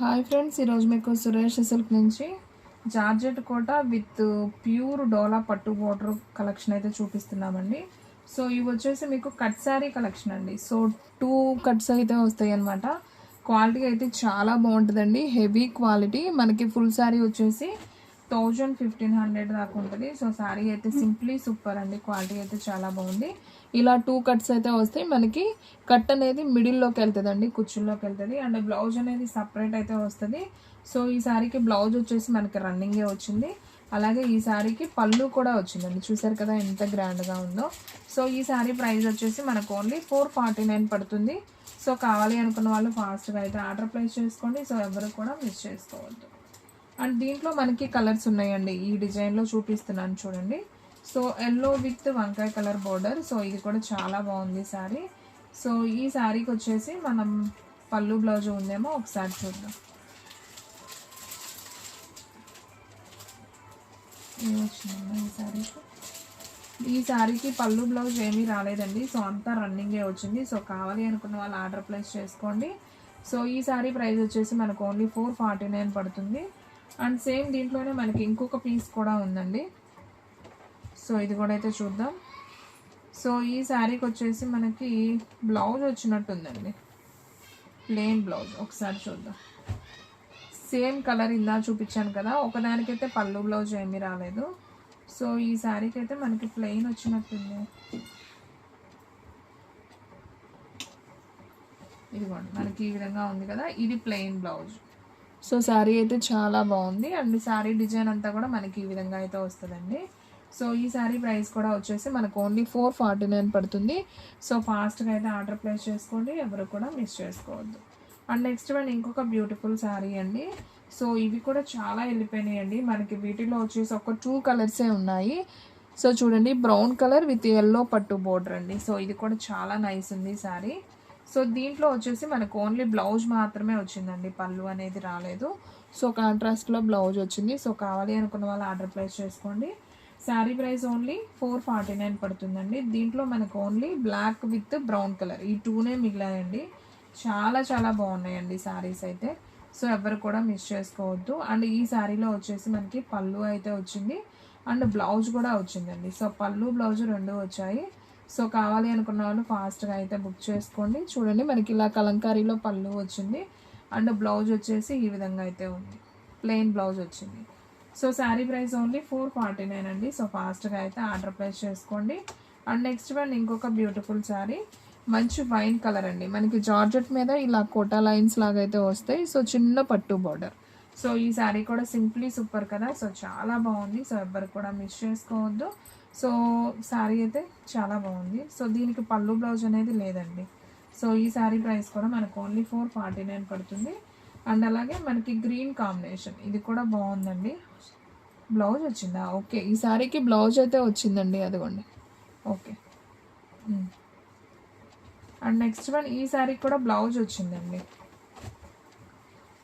Hi friends, ఈరోజు మీకు Suresh silk నుంచి జార్జెట్ కోట విత్ ప్యూర్ డోలా పట్టు బోర్డర్ కలెక్షన్ అయితే చూపిస్తున్నామండి. సో ఇవి వచ్చేసి మీకు కట్ శారీ కలెక్షన్ అండి. సో 2 కట్స్ అయితే వస్తాయి అన్నమాట. క్వాలిటీ అయితే చాలా బాగుంటుందండి, హెవీ క్వాలిటీ. మనకి ఫుల్ శారీ వచ్చేసి 1500 దాకా ఉంటుంది. సో శారీ అయితే సింప్లీ సూపర్ అండి, క్వాలిటీ అయితే చాలా బాగుంది. ఇలా 2 కట్స్ అయితే వస్తాయి. మనకి కట్ అనేది మిడిల్లోకి వెళ్తుంది అండి, కుచ్చుల్లోకి వెళ్తుంది. అండ్ బ్లౌజ్ అనేది సపరేట్ అయితే వస్తుంది. సో ఈ శారీకి బ్లౌజ్ వచ్చేసి మనకి రన్నింగే వచ్చింది. అలాగే ఈ శారీకి పళ్ళు కూడా వచ్చిందండి, చూసారు కదా ఎంత గ్రాండ్గా ఉందో. సో ఈ శారీ ప్రైస్ వచ్చేసి మనకు ఓన్లీ 449 పడుతుంది. సో కావాలి అనుకున్న వాళ్ళు ఫాస్ట్గా అయితే ఆర్డర్ ప్లేస్ చేసుకోండి. సో ఎవరు కూడా మిస్ చేసుకోవద్దు. అండ్ దీంట్లో మనకి కలర్స్ ఉన్నాయండి, ఈ డిజైన్లో చూపిస్తున్నాను చూడండి. సో ఎల్లో విత్ వంకాయ కలర్ బోర్డర్. సో ఇది కూడా చాలా బాగుంది శారీ. సో ఈ శారీకి వచ్చేసి మనం పళ్ళు బ్లౌజ్ ఉందేమో ఒకసారి చూద్దాం. ఏమొచ్చిందమ్మా ఈ శారీకి? ఈ శారీకి పళ్ళు బ్లౌజ్ ఏమీ రాలేదండి. సో అంతా రన్నింగే వచ్చింది. సో కావాలి అనుకున్న వాళ్ళు ఆర్డర్ ప్లేస్ చేసుకోండి. సో ఈ శారీ ప్రైస్ వచ్చేసి మనకు ఓన్లీ 449 పడుతుంది. అండ్ సేమ్ దీంట్లోనే మనకి ఇంకొక పీస్ కూడా ఉందండి. సో ఇది కూడా అయితే చూద్దాం. సో ఈ శారీకి వచ్చేసి మనకి బ్లౌజ్ వచ్చినట్టుందండి, ప్లెయిన్ బ్లౌజ్. ఒకసారి చూద్దాం. సేమ్ కలర్ ఇందా చూపించాను కదా, ఒకదానికైతే పళ్ళు బ్లౌజ్ ఏమీ రాలేదు. సో ఈ శారీకి అయితే మనకి ప్లెయిన్ వచ్చినట్టుంది. ఇదిగోండి, మనకి ఈ విధంగా ఉంది కదా, ఇది ప్లెయిన్ బ్లౌజ్. సో శారీ అయితే చాలా బాగుంది. అండ్ శారీ డిజైన్ అంతా కూడా మనకి ఈ విధంగా అయితే వస్తుందండి. సో ఈ శారీ ప్రైస్ కూడా వచ్చేసి మనకు ఓన్లీ 449 పడుతుంది. సో ఫాస్ట్గా అయితే ఆర్డర్ ప్లేస్ చేసుకోండి, ఎవరు కూడా మిస్ చేసుకోవద్దు. అండ్ నెక్స్ట్ వన్ ఇంకొక బ్యూటిఫుల్ శారీ అండి. సో ఇవి కూడా చాలా వెళ్ళిపోయినాయి అండి. మనకి వీటిలో వచ్చేసి ఒక 2 కలర్సే ఉన్నాయి. సో చూడండి, బ్రౌన్ కలర్ విత్ ఎల్లో పట్టు బోర్డర్ అండి. సో ఇది కూడా చాలా నైస్ ఉంది శారీ. సో దీంట్లో వచ్చేసి మనకు ఓన్లీ బ్లౌజ్ మాత్రమే వచ్చిందండి, పళ్ళు అనేది రాలేదు. సో కాంట్రాస్ట్లో బ్లౌజ్ వచ్చింది. సో కావాలి అనుకున్న వాళ్ళు ఆర్డర్ ప్లేస్ చేసుకోండి. శారీ ప్రైస్ ఓన్లీ 449 పడుతుందండి. దీంట్లో మనకు only black with brown colour ఈ 2నే మిగిలాయండి. చాలా చాలా బాగున్నాయండి శారీస్ అయితే. సో ఎవరు కూడా మిస్ చేసుకోవద్దు. అండ్ ఈ శారీలో వచ్చేసి మనకి పళ్ళు అయితే వచ్చింది అండ్ బ్లౌజ్ కూడా వచ్చిందండి. సో పళ్ళు బ్లౌజ్ 2 వచ్చాయి. సో కావాలి అనుకున్న వాళ్ళు ఫాస్ట్గా అయితే బుక్ చేసుకోండి. చూడండి, మనకి ఇలా కలంకారీలో పళ్ళు వచ్చింది అండ్ బ్లౌజ్ వచ్చేసి ఈ విధంగా అయితే ఉంది, ప్లెయిన్ బ్లౌజ్ వచ్చింది. సో శారీ ప్రైస్ ఓన్లీ 449 అండి. సో ఫాస్ట్గా అయితే ఆర్డర్ ప్లేస్ చేసుకోండి. అండ్ నెక్స్ట్ వన్ ఇంకొక బ్యూటిఫుల్ శారీ, మంచి వైన్ కలర్ అండి. మనకి జార్జెట్ మీద ఇలా కోటా లైన్స్ లాగా అయితే వస్తాయి. సో చిన్న పట్టు బార్డర్. సో ఈ శారీ కూడా సింప్లీ సూపర్ కదా. సో చాలా బాగుంది. సో ఎవ్వరు కూడా మిస్ చేసుకోవద్దు. సో శారీ అయితే చాలా బాగుంది. సో దీనికి పళ్ళు బ్లౌజ్ అనేది లేదండి. సో ఈ శారీ ప్రైస్ కూడా మనకు ఓన్లీ 449 పడుతుంది. అండ్ అలాగే మనకి గ్రీన్ కాంబినేషన్, ఇది కూడా బాగుందండి. బ్లౌజ్ వచ్చిందా? ఓకే, ఈ శారీకి బ్లౌజ్ అయితే వచ్చిందండి, అదిగోండి. ఓకే. అండ్ నెక్స్ట్ వన్ ఈ శారీకి కూడా బ్లౌజ్ వచ్చిందండి.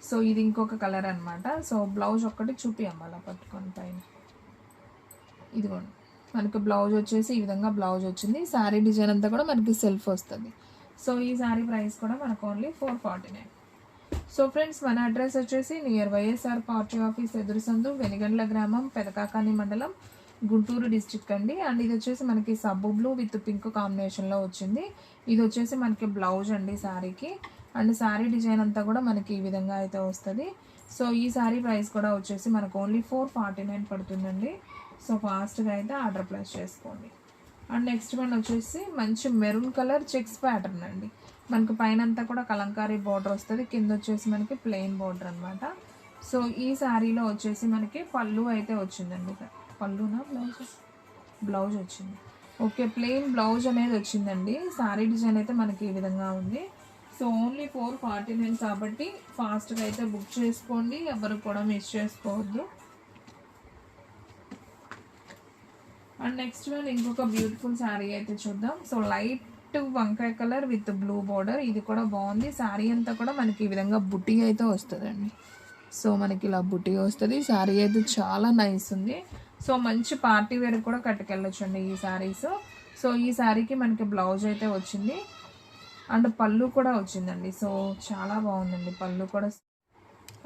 సో ఇది ఇంకొక కలర్ అనమాట. సో బ్లౌజ్ ఒక్కటి చూపియమ్మ అలా పట్టుకొని పైన. ఇదిగోండి, మనకి బ్లౌజ్ వచ్చేసి ఈ విధంగా బ్లౌజ్ వచ్చింది. శారీ డిజైన్ అంతా కూడా మనకి సెల్ఫ్ వస్తుంది. సో ఈ శారీ ప్రైస్ కూడా మనకు ఓన్లీ 449. సో ఫ్రెండ్స్, మన అడ్రస్ వచ్చేసి నియర్ వైఎస్ఆర్ పార్టీ ఆఫీస్ ఎదురు సందు, వెనిగండ్ల గ్రామం, పెదకాకాని మండలం, గుంటూరు డిస్ట్రిక్ట్ అండి. అండ్ ఇది వచ్చేసి మనకి సబ్బు బ్లూ విత్ పింక్ కాంబినేషన్లో వచ్చింది. ఇది వచ్చేసి మనకి బ్లౌజ్ అండి శారీకి. అండ్ శారీ డిజైన్ అంతా కూడా మనకి ఈ విధంగా అయితే వస్తుంది. సో ఈ శారీ ప్రైస్ కూడా వచ్చేసి మనకు ఓన్లీ 449 పడుతుందండి. సో ఫాస్ట్గా అయితే ఆర్డర్ ప్లేస్ చేసుకోండి. అండ్ నెక్స్ట్ వన్ వచ్చేసి మంచి మెరూన్ కలర్ చెక్స్ ప్యాటర్న్ అండి. మనకి పైన అంతా కూడా కలంకారీ బార్డర్ వస్తుంది, కింద వచ్చేసి మనకి ప్లెయిన్ బార్డర్ అనమాట. సో ఈ శారీలో వచ్చేసి మనకి పళ్ళు అయితే వచ్చిందండి. పళ్ళునా బ్లౌజ్ వచ్చింది. ఓకే, ప్లెయిన్ బ్లౌజ్ అనేది వచ్చిందండి. శారీ డిజైన్ అయితే మనకి ఈ విధంగా ఉంది. సో ఓన్లీ 449 కాబట్టి ఫాస్ట్గా అయితే బుక్ చేసుకోండి, ఎవరు కూడా మిస్ చేసుకోవద్దు. అండ్ నెక్స్ట్ వన్ ఇంకొక బ్యూటిఫుల్ శారీ అయితే చూద్దాం. సో లైట్ వంకాయ కలర్ విత్ బ్లూ బార్డర్, ఇది కూడా బాగుంది. శారీ అంతా కూడా మనకి ఈ విధంగా బుట్టి అయితే వస్తుందండి. సో మనకి ఇలా బుట్టి వస్తుంది. శారీ అయితే చాలా నైస్ ఉంది. సో మంచి పార్టీ వేర్ కూడా కట్టుకెళ్ళొచ్చండి ఈ శారీస్. సో ఈ శారీకి మనకి బ్లౌజ్ అయితే వచ్చింది అండ్ పళ్ళు కూడా వచ్చిందండి. సో చాలా బాగుందండి పళ్ళు కూడా.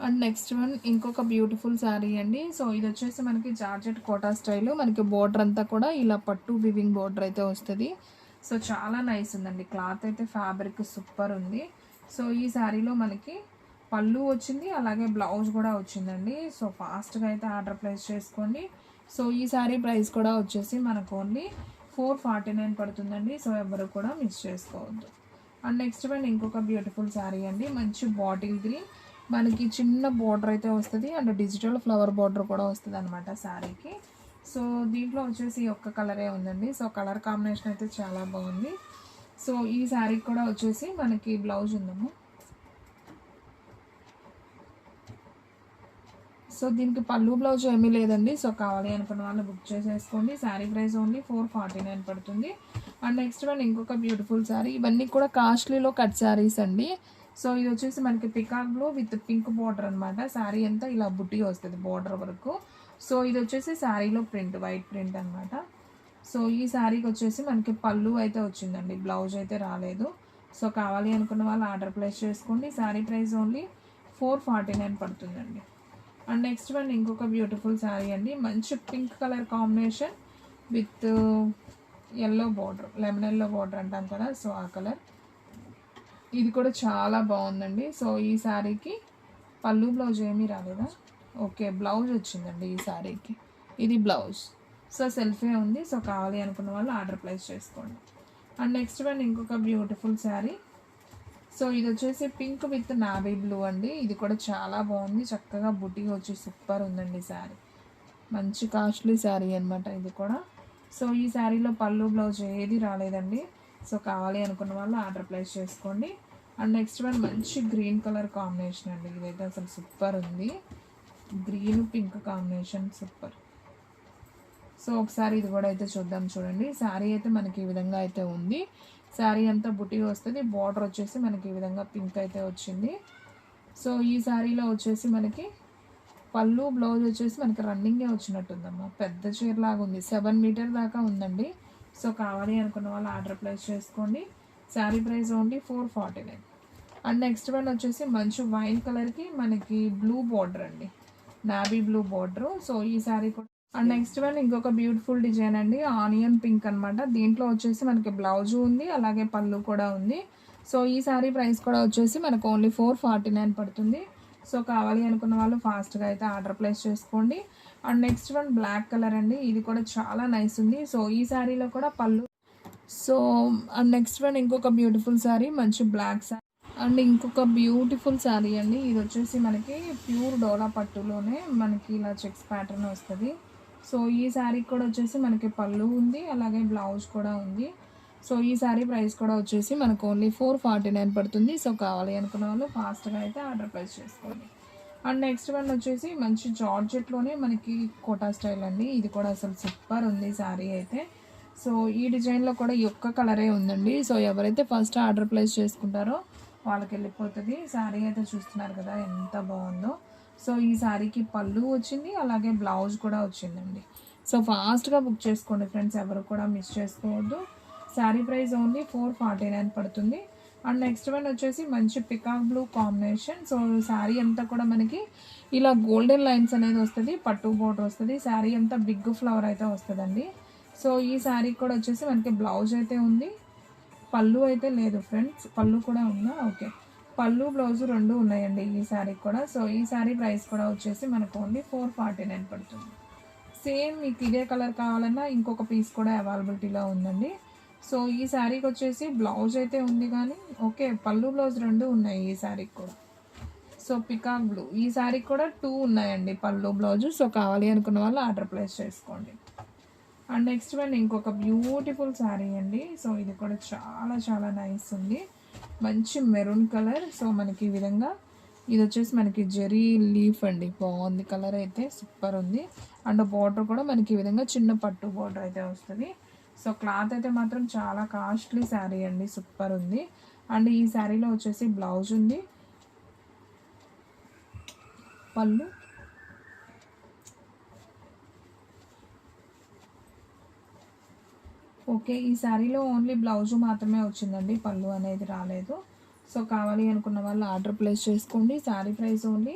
అండ్ నెక్స్ట్ వన్ ఇంకొక బ్యూటిఫుల్ శారీ అండి. సో ఇది వచ్చేసి మనకి జార్జెట్ కోటా స్టైల్, మనకి బోర్డర్ అంతా కూడా ఇలా పట్టు వివింగ్ బోర్డర్ అయితే వస్తుంది. సో చాలా నైస్ ఉందండి, క్లాత్ అయితే ఫ్యాబ్రిక్ సూపర్ ఉంది. సో ఈ శారీలో మనకి పళ్ళు వచ్చింది, అలాగే బ్లౌజ్ కూడా వచ్చిందండి. సో ఫాస్ట్గా అయితే ఆర్డర్ ప్లేస్ చేసుకోండి. సో ఈ శారీ ప్రైస్ కూడా వచ్చేసి మనకు ఓన్లీ 449 పడుతుందండి. సో ఎవరు కూడా మిస్ చేసుకోవద్దు. అండ్ నెక్స్ట్ వన్ ఇంకొక బ్యూటిఫుల్ శారీ అండి, మంచి బాటిల్ గ్రీన్, మనకి చిన్న బార్డర్ అయితే వస్తుంది అండ్ డిజిటల్ ఫ్లవర్ బార్డర్ కూడా వస్తుంది అనమాట శారీకి. సో దీంట్లో వచ్చేసి ఒక్క కలరే ఉందండి. సో కలర్ కాంబినేషన్ అయితే చాలా బాగుంది. సో ఈ శారీకి కూడా వచ్చేసి మనకి బ్లౌజ్ ఉందమ్మా. సో దీనికి పళ్ళు బ్లౌజ్ ఏమీ లేదండి. సో కావాలి అనుకున్న వాళ్ళు బుక్ చేసేసుకోండి. శారీ ప్రైస్ ఓన్లీ 449 పడుతుంది. అండ్ నెక్స్ట్ వన్ ఇంకొక బ్యూటిఫుల్ శారీ, ఇవన్నీ కూడా కాస్ట్లీలో కట్ శారీస్ అండి. సో ఇది వచ్చేసి మనకి peacock blue with pink border అనమాట. శారీ అంతా ఇలా బుట్టి వస్తుంది బార్డర్ వరకు. సో ఇది వచ్చేసి శారీలో ప్రింట్, వైట్ ప్రింట్ అనమాట. సో ఈ శారీకి వచ్చేసి మనకి పళ్ళు అయితే వచ్చిందండి, బ్లౌజ్ అయితే రాలేదు. సో కావాలి అనుకున్న వాళ్ళు ఆర్డర్ ప్లేస్ చేసుకోండి. శారీ ప్రైస్ ఓన్లీ 449 పడుతుందండి. అండ్ నెక్స్ట్ వన్ ఇంకొక బ్యూటిఫుల్ శారీ అండి, మంచి pink colour combination with yellow border, lemon yellow border అంటాం కదా, సో ఆ కలర్. ఇది కూడా చాలా బాగుందండి. సో ఈ శారీకి పళ్ళు బ్లౌజ్ ఏమీ రాలేదా? ఓకే, బ్లౌజ్ వచ్చిందండి ఈ శారీకి, ఇది బ్లౌజ్. సో సెల్ఫే ఉంది. సో కావాలి అనుకున్న వాళ్ళు ఆర్డర్ ప్లేస్ చేసుకోండి. అండ్ నెక్స్ట్ వన్ ఇంకొక బ్యూటిఫుల్ శారీ. సో ఇది వచ్చేసి పింక్ విత్ నావీ బ్లూ అండి. ఇది కూడా చాలా బాగుంది, చక్కగా బుటీ వచ్చి సూపర్ ఉందండి శారీ. మంచి కాస్ట్లీ శారీ అనమాట ఇది కూడా. సో ఈ శారీలో పళ్ళు బ్లౌజ్ ఏది రాలేదండి. సో కావాలి అనుకున్న వాళ్ళు ఆర్డర్ ప్లేస్ చేసుకోండి. అండ్ నెక్స్ట్ వన్ మంచి గ్రీన్ కలర్ కాంబినేషన్ అండి, ఇదైతే అసలు సూపర్ ఉంది. Green pink combination super. So ఒకసారి ఇది కూడా అయితే చూద్దాం. చూడండి, శారీ అయితే మనకి ఈ విధంగా అయితే ఉంది. శారీ అంతా బుటీ వస్తుంది, బార్డర్ వచ్చేసి మనకి ఈ విధంగా పింక్ అయితే వచ్చింది. సో ఈ శారీలో వచ్చేసి మనకి పళ్ళు బ్లౌజ్ వచ్చేసి మనకి రన్నింగే వచ్చినట్టుందమ్మా, పెద్ద చీర లాగా ఉంది, 7 మీటర్ దాకా ఉందండి. సో కావాలి అనుకున్న వాళ్ళు ఆర్డర్ ప్లేస్ చేసుకోండి. Sari price only 449. And next one వచ్చేసి మంచి వైన్ కలర్కి మనకి బ్లూ బార్డర్ అండి, నావీ బ్లూ బార్డర్. సో ఈ శారీ కూడా. అండ్ నెక్స్ట్ వన్ ఇంకొక బ్యూటిఫుల్ డిజైన్ అండి, ఆనియన్ పింక్ అనమాట. దీంట్లో వచ్చేసి మనకి బ్లౌజ్ ఉంది, అలాగే పళ్ళు కూడా ఉంది. సో ఈ శారీ ప్రైస్ కూడా వచ్చేసి మనకు ఓన్లీ 449 పడుతుంది. సో కావాలి అనుకున్న వాళ్ళు ఫాస్ట్గా అయితే ఆర్డర్ ప్లేస్ చేసుకోండి. And next one black colour అండి, ఇది కూడా చాలా నైస్ ఉంది. సో ఈ శారీలో కూడా పళ్ళు. సో అండ్ నెక్స్ట్ వన్ ఇంకొక బ్యూటిఫుల్ శారీ, మంచి బ్లాక్ శారీ. అండ్ ఇంకొక బ్యూటిఫుల్ శారీ అండి, ఇది వచ్చేసి మనకి ప్యూర్ డోలా పట్టులోనే మనకి ఇలా చెక్స్ ప్యాటర్న్ వస్తుంది. సో ఈ శారీకి కూడా వచ్చేసి మనకి పళ్ళు ఉంది, అలాగే బ్లౌజ్ కూడా ఉంది. సో ఈ శారీ ప్రైస్ కూడా వచ్చేసి మనకు ఓన్లీ 449 పడుతుంది. సో కావాలి అనుకున్న వాళ్ళు ఫాస్ట్గా అయితే ఆర్డర్ ప్లేస్ చేసుకోండి. అండ్ నెక్స్ట్ వన్ వచ్చేసి మంచి జార్జెట్లోనే మనకి కోటా స్టైల్ అండి, ఇది కూడా అసలు సూపర్ ఉంది శారీ అయితే. సో ఈ డిజైన్లో కూడా ఈ ఒక్క కలరే ఉందండి. సో ఎవరైతే ఫస్ట్ ఆర్డర్ ప్లేస్ చేసుకుంటారో వాళ్ళకి వెళ్ళిపోతుంది. శారీ అయితే చూస్తున్నారు కదా ఎంత బాగుందో. సో ఈ శారీకి పళ్ళు వచ్చింది, అలాగే బ్లౌజ్ కూడా వచ్చిందండి. సో ఫాస్ట్గా బుక్ చేసుకోండి ఫ్రెండ్స్, ఎవరు కూడా మిస్ చేసుకోవద్దు. శారీ ప్రైస్ ఓన్లీ 449 పడుతుంది. అండ్ నెక్స్ట్ వన్ వచ్చేసి మంచి peacock blue combination. So sari అంతా కూడా మనకి ఇలా గోల్డెన్ లైన్స్ అనేది వస్తుంది, పట్టు బోర్డర్ వస్తుంది. శారీ అంతా బిగ్ ఫ్లవర్ అయితే వస్తుందండి. సో ఈ శారీకి కూడా వచ్చేసి మనకి బ్లౌజ్ అయితే ఉంది, పళ్ళు అయితే లేదు ఫ్రెండ్స్. పళ్ళు కూడా ఉందా? ఓకే, పళ్ళు బ్లౌజ్ రెండు ఉన్నాయండి ఈ శారీకి కూడా. సో ఈ శారీ ప్రైస్ కూడా వచ్చేసి మనకు ఓన్లీ 449 పడుతుంది. సేమ్ మీకు ఇదే కలర్ కావాలన్నా ఇంకొక పీస్ కూడా అవైలబిలిటీలో ఉందండి. సో ఈ శారీకి వచ్చేసి బ్లౌజ్ అయితే ఉంది కానీ ఓకే, పళ్ళు బ్లౌజ్ రెండు ఉన్నాయి ఈ శారీకి కూడా. సో పికాక్ బ్లూ, ఈ శారీకి కూడా 2 ఉన్నాయండి పళ్ళు బ్లౌజు. సో కావాలి అనుకున్న వాళ్ళు ఆర్డర్ ప్లేస్ చేసుకోండి. అండ్ నెక్స్ట్ వన్ ఇంకొక బ్యూటిఫుల్ శారీ అండి. సో ఇది కూడా చాలా చాలా నైస్ ఉంది, మంచి మెరూన్ కలర్. సో మనకి ఈ విధంగా ఇది వచ్చేసి మనకి జెరీ లీఫ్ అండి, బాగుంది కలర్ అయితే సూపర్ ఉంది. అండ్ బార్డర్ కూడా మనకి ఈ విధంగా చిన్న పట్టు బార్డర్ అయితే వస్తుంది. సో క్లాత్ అయితే మాత్రం చాలా కాస్ట్లీ శారీ అండి, సూపర్ ఉంది. అండ్ ఈ శారీలో వచ్చేసి బ్లౌజ్ ఉంది, పళ్ళు. ఓకే, ఈ శారీలో ఓన్లీ బ్లౌజు మాత్రమే వచ్చిందండి, పళ్ళు అనేది రాలేదు. సో కావాలి అనుకున్న వాళ్ళు ఆర్డర్ ప్లేస్ చేసుకోండి. శారీ ప్రైస్ ఓన్లీ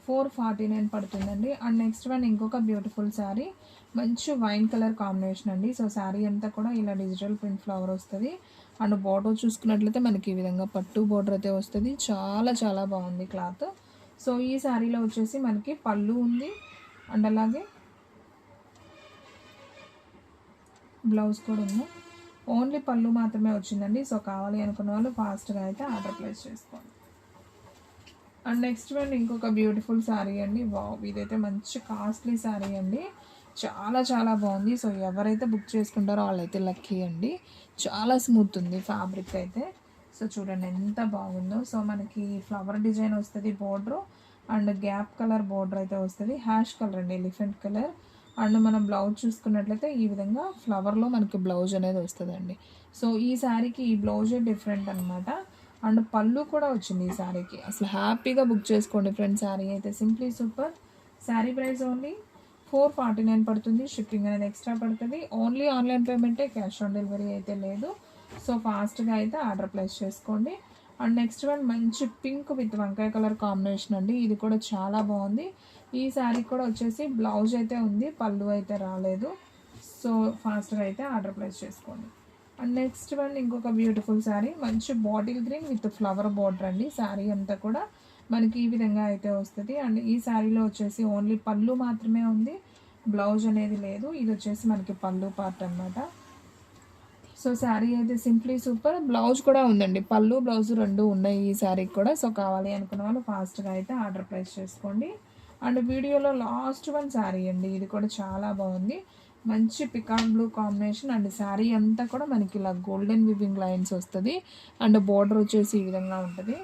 449 పడుతుందండి. అండ్ నెక్స్ట్ వన్ ఇంకొక బ్యూటిఫుల్ శారీ, మంచి వైన్ కలర్ కాంబినేషన్ అండి. సో శారీ అంతా కూడా ఇలా డిజిటల్ ప్రింట్ ఫ్లవర్ వస్తుంది. అండ్ బోర్డర్ చూసుకున్నట్లయితే మనకి ఈ విధంగా పట్టు బోర్డర్ అయితే వస్తుంది. చాలా చాలా బాగుంది క్లాత్. సో ఈ శారీలో వచ్చేసి మనకి పళ్ళు ఉంది అండ్ అలాగే బ్లౌజ్ కూడా ఉంది. ఓన్లీ పళ్ళు మాత్రమే వచ్చిందండి. సో కావాలి అనుకున్న వాళ్ళు ఫాస్ట్గా అయితే ఆర్డర్ ప్లేస్ చేసుకోండి. అండ్ నెక్స్ట్ వన్ ఇంకొక బ్యూటిఫుల్ శారీ అండి. వావ్, ఇదైతే మంచి కాస్ట్లీ శారీ అండి. చాలా చాలా బాగుంది. సో ఎవరైతే బుక్ చేసుకుంటారో వాళ్ళైతే లక్కీ అండి. చాలా స్మూత్ ఉంది ఫ్యాబ్రిక్ అయితే. సో చూడండి ఎంత బాగుందో. సో మనకి ఫ్లవర్ డిజైన్ వస్తుంది border, and gap colour border అయితే వస్తుంది. హ్యాష్ కలర్ అండి, ఎలిఫెంట్ కలర్. అండ్ మనం బ్లౌజ్ చూసుకున్నట్లయితే ఈ విధంగా ఫ్లవర్లో మనకి బ్లౌజ్ అనేది వస్తుందండి. సో ఈ శారీకి ఈ బ్లౌజే డిఫరెంట్ అనమాట. అండ్ పళ్ళు కూడా వచ్చింది ఈ శారీకి. అసలు హ్యాపీగా బుక్ చేసుకోండి ఫ్రెండ్స్. శారీ అయితే simply super. Sari price only 449 పడుతుంది. షిప్పింగ్ అనేది ఎక్స్ట్రా పడుతుంది. ఓన్లీ ఆన్లైన్ పేమెంటే, క్యాష్ ఆన్ డెలివరీ అయితే లేదు. సో ఫాస్ట్గా అయితే ఆర్డర్ ప్లేస్ చేసుకోండి. అండ్ నెక్స్ట్ వన్ మంచి పింక్ విత్ వంకాయ కలర్ కాంబినేషన్ అండి. ఇది కూడా చాలా బాగుంది. ఈ శారీ కూడా వచ్చేసి బ్లౌజ్ అయితే ఉంది, పళ్ళు అయితే రాలేదు. సో ఫాస్ట్గా అయితే ఆర్డర్ ప్లేస్ చేసుకోండి. అండ్ నెక్స్ట్ వన్ ఇంకొక బ్యూటిఫుల్ శారీ, మంచి bottle green with flower border అండి. శారీ అంతా కూడా మనకి ఈ విధంగా అయితే వస్తుంది. అండ్ ఈ శారీలో వచ్చేసి ఓన్లీ పళ్ళు మాత్రమే ఉంది, బ్లౌజ్ అనేది లేదు. ఇది వచ్చేసి మనకి పళ్ళు పార్ట్ అనమాట. సో శారీ అయితే సింప్లీ సూపర్. బ్లౌజ్ కూడా ఉందండి, పళ్ళు బ్లౌజ్ రెండు ఉన్నాయి ఈ శారీకి కూడా. సో కావాలి అనుకున్న వాళ్ళు ఫాస్ట్గా అయితే ఆర్డర్ ప్లేస్ చేసుకోండి. అండ్ వీడియోలో లాస్ట్ వన్ శారీ అండి. ఇది కూడా చాలా బాగుంది. మంచి peacock blue combination. And sari అంతా కూడా మనకి ఇలా గోల్డెన్ వివింగ్ లైన్స్ వస్తుంది. అండ్ బోర్డర్ వచ్చేసి ఈ విధంగా ఉంటుంది.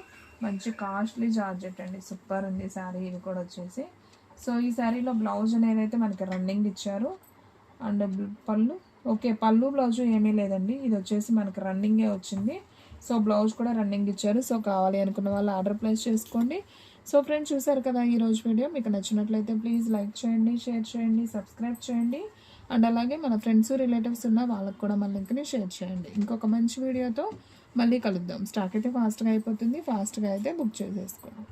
మంచి కాస్ట్లీ జార్జెట్ అండి, సూపర్ ఉంది శారీ ఇది కూడా వచ్చేసి. సో ఈ శారీలో బ్లౌజ్ అనేది అయితే మనకి రన్నింగ్ ఇచ్చారు. అండ్ పళ్ళు ఓకే, పళ్ళు బ్లౌజ్ ఏమీ లేదండి, ఇది వచ్చేసి మనకి రన్నింగే వచ్చింది. సో బ్లౌజ్ కూడా రన్నింగ్ ఇచ్చారు. సో కావాలి అనుకున్న వాళ్ళు ఆర్డర్ ప్లేస్ చేసుకోండి. సో ఫ్రెండ్స్ చూసారు కదా ఈరోజు వీడియో. మీకు నచ్చినట్లయితే ప్లీజ్ లైక్ చేయండి, షేర్ చేయండి, సబ్స్క్రైబ్ చేయండి. అండ్ అలాగే మన ఫ్రెండ్స్ రిలేటివ్స్ ఉన్న వాళ్ళకి కూడా మన లింక్ని షేర్ చేయండి. ఇంకొక మంచి వీడియోతో మళ్ళీ కలుద్దాం. స్టాక్ అయితే ఫాస్ట్గా అయిపోతుంది. ఫాస్ట్గా అయితే బుక్ చేసేసుకోండి.